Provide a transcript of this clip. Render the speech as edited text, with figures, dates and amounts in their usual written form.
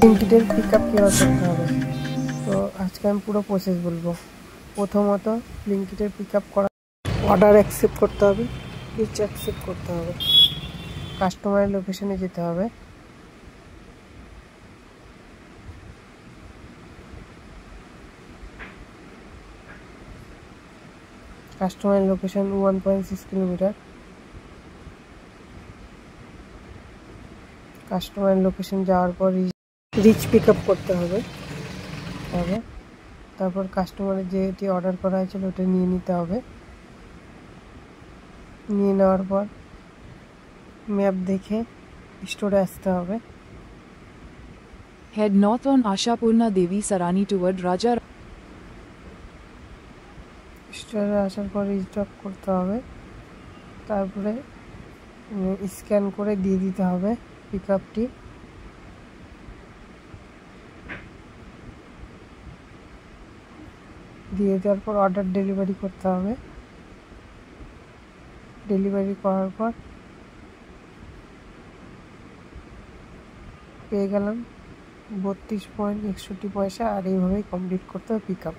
ব্লিঙ্কিটের pick up কীভাবে করতে হবে। তো আজকে আমি পুরো প্রসেস বলবো। প্রথমত ব্লিঙ্কিটের পিক আপ করা, অর্ডার অ্যাকসেপ্ট করতে হবে, রিচ অ্যাকসেপ্ট করতে হবে, কাস্টমারের লোকেশনে যেতে হবে, কাস্টমারের লোকেশন 1.6 কিলোমিটার, কাস্টমারের লোকেশন যাওয়ার পর রিচ পিক আপ করতে হবে। তারপর কাস্টমারের যেটি অর্ডার করা হয়েছিল ওটা নিয়ে নিতে হবে। নিয়ে নেওয়ার পর ম্যাপ দেখে স্টোরে আসতে হবে। Head north on Ashapurna Devi Sarani toward Raja. স্টোরে আসার পর রিস্টক করতে হবে। তারপরে স্ক্যান করে দিয়ে দিতে হবে পিক আপটি। দিয়ে দেওয়ার পর অর্ডার ডেলিভারি করতে হবে। ডেলিভারি করার পর পেয়ে গেলাম 32.61 পয়সা। আর এইভাবেই কমপ্লিট করতে হবে পিক আপ।